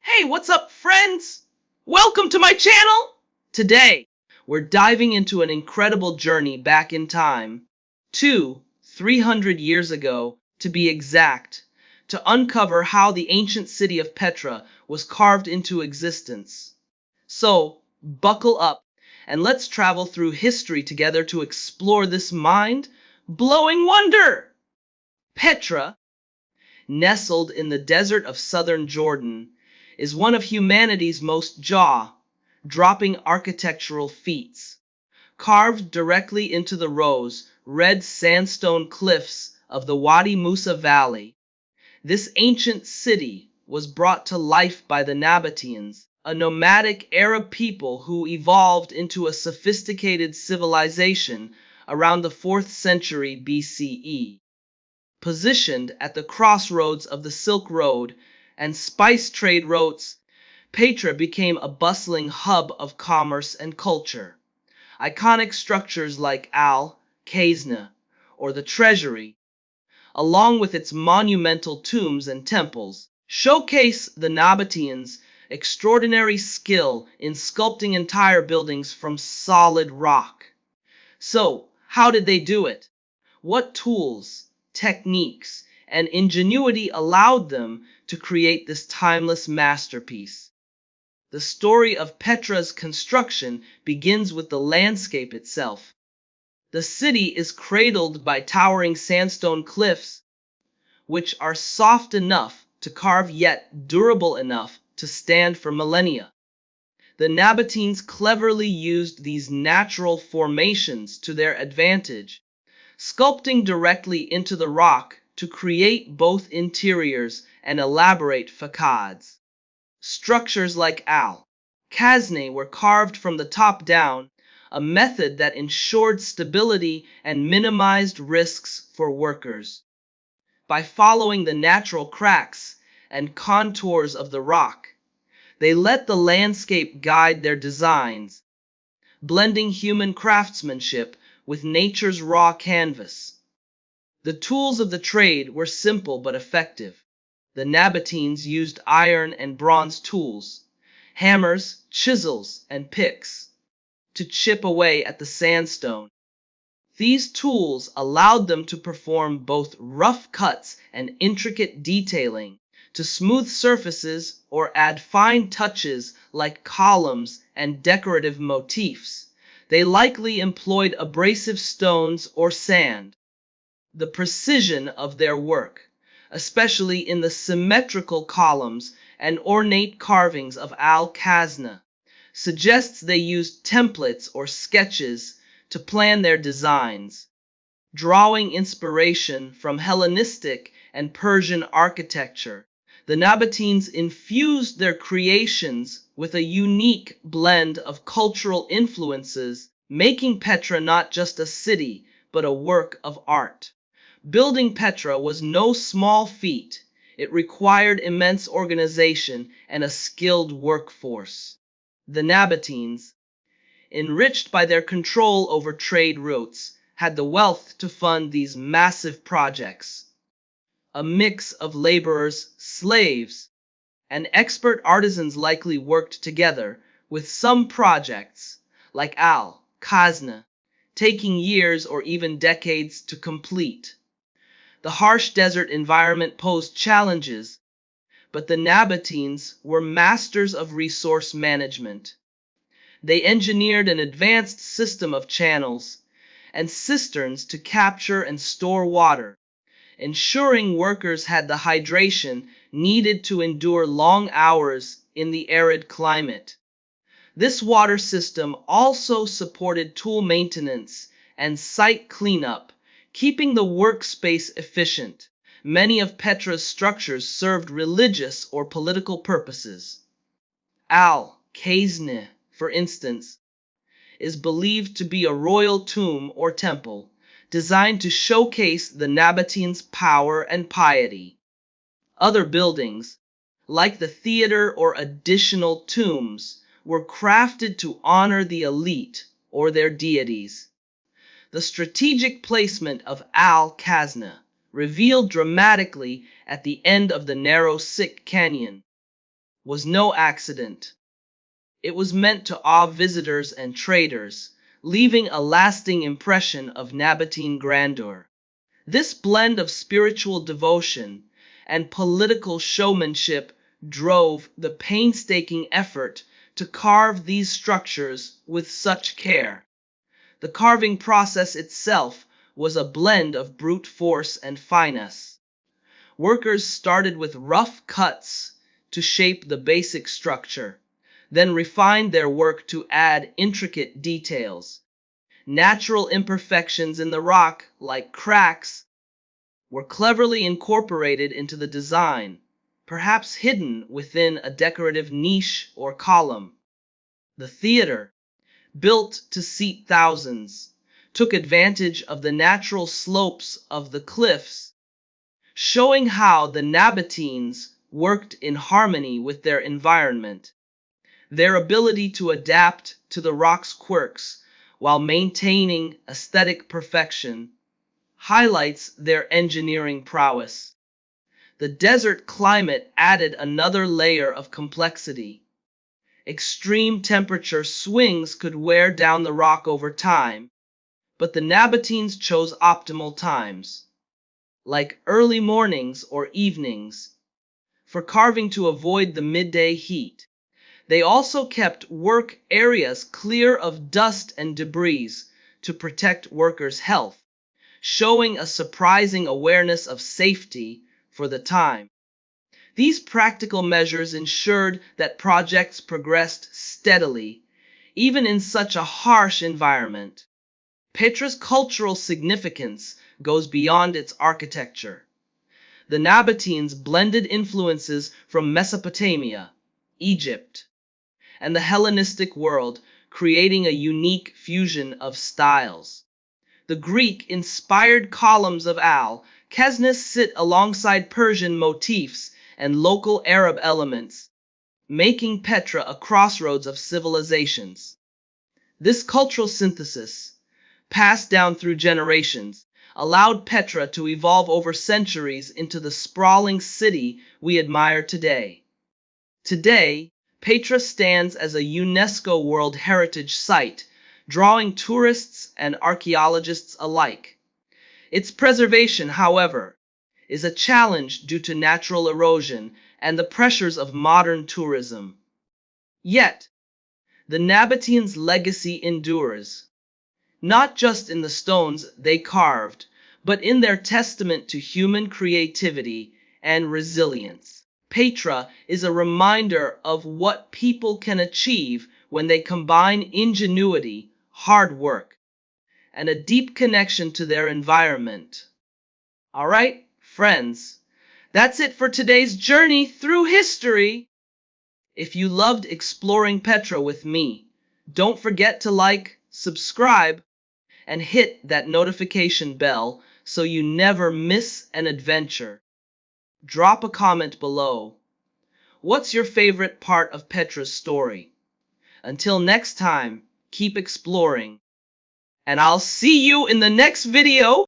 Hey, what's up, friends? Welcome to my channel! Today, we're diving into an incredible journey back in time, 300 years ago, to be exact, to uncover how the ancient city of Petra was carved into existence. So, buckle up, and let's travel through history together to explore this mind-blowing wonder! Petra, nestled in the desert of southern Jordan, is one of humanity's most jaw-dropping architectural feats. Carved directly into the rose-red sandstone cliffs of the Wadi Musa Valley, this ancient city was brought to life by the Nabateans, a nomadic Arab people who evolved into a sophisticated civilization around the 4th century BCE. Positioned at the crossroads of the Silk Road and spice trade routes, Petra became a bustling hub of commerce and culture. Iconic structures like Al-Khazna, or the Treasury, along with its monumental tombs and temples, showcase the Nabateans' extraordinary skill in sculpting entire buildings from solid rock. So, how did they do it? What tools, techniques, and ingenuity allowed them to create this timeless masterpiece? The story of Petra's construction begins with the landscape itself. The city is cradled by towering sandstone cliffs, which are soft enough to carve yet durable enough to stand for millennia. The Nabateans cleverly used these natural formations to their advantage, sculpting directly into the rock to create both interiors and elaborate facades. Structures like Al-Khazna were carved from the top down, a method that ensured stability and minimized risks for workers. By following the natural cracks and contours of the rock, they let the landscape guide their designs, blending human craftsmanship with nature's raw canvas. The tools of the trade were simple but effective. The Nabateans used iron and bronze tools, hammers, chisels, and picks, to chip away at the sandstone. These tools allowed them to perform both rough cuts and intricate detailing, to smooth surfaces or add fine touches like columns and decorative motifs. They likely employed abrasive stones or sand. The precision of their work, especially in the symmetrical columns and ornate carvings of Al-Khazna, suggests they used templates or sketches to plan their designs. Drawing inspiration from Hellenistic and Persian architecture, the Nabateans infused their creations with a unique blend of cultural influences, making Petra not just a city, but a work of art. Building Petra was no small feat. It required immense organization and a skilled workforce. The Nabateans, enriched by their control over trade routes, had the wealth to fund these massive projects. A mix of laborers, slaves, and expert artisans likely worked together, with some projects, like Al-Khazna, taking years or even decades to complete. The harsh desert environment posed challenges, but the Nabateans were masters of resource management. They engineered an advanced system of channels and cisterns to capture and store water, ensuring workers had the hydration needed to endure long hours in the arid climate. This water system also supported tool maintenance and site cleanup, keeping the workspace efficient. Many of Petra's structures served religious or political purposes. Al-Khazna, for instance, is believed to be a royal tomb or temple, designed to showcase the Nabateans' power and piety. Other buildings, like the theater or additional tombs, were crafted to honor the elite or their deities. The strategic placement of Al-Khazna, revealed dramatically at the end of the narrow Sick Canyon, was no accident. It was meant to awe visitors and traders, leaving a lasting impression of Nabatean grandeur. This blend of spiritual devotion and political showmanship drove the painstaking effort to carve these structures with such care. The carving process itself was a blend of brute force and finesse. Workers started with rough cuts to shape the basic structure, then refined their work to add intricate details. Natural imperfections in the rock, like cracks, were cleverly incorporated into the design, perhaps hidden within a decorative niche or column. The theater, built to seat thousands, took advantage of the natural slopes of the cliffs, showing how the Nabateans worked in harmony with their environment. Their ability to adapt to the rock's quirks while maintaining aesthetic perfection highlights their engineering prowess. The desert climate added another layer of complexity. Extreme temperature swings could wear down the rock over time, but the Nabateans chose optimal times, like early mornings or evenings, for carving to avoid the midday heat. They also kept work areas clear of dust and debris to protect workers' health, showing a surprising awareness of safety for the time. These practical measures ensured that projects progressed steadily, even in such a harsh environment. Petra's cultural significance goes beyond its architecture. The Nabateans blended influences from Mesopotamia, Egypt, and the Hellenistic world, creating a unique fusion of styles. The Greek-inspired columns of Al-Khaznes sit alongside Persian motifs and local Arab elements, making Petra a crossroads of civilizations. This cultural synthesis, passed down through generations, allowed Petra to evolve over centuries into the sprawling city we admire today. Today, Petra stands as a UNESCO World Heritage Site, drawing tourists and archaeologists alike. Its preservation, however, is a challenge due to natural erosion and the pressures of modern tourism. Yet, the Nabateans' legacy endures, not just in the stones they carved, but in their testament to human creativity and resilience. Petra is a reminder of what people can achieve when they combine ingenuity, hard work, and a deep connection to their environment. All right, friends, that's it for today's journey through history. If you loved exploring Petra with me, don't forget to like, subscribe, and hit that notification bell so you never miss an adventure. Drop a comment below. What's your favorite part of Petra's story? Until next time, keep exploring. And I'll see you in the next video.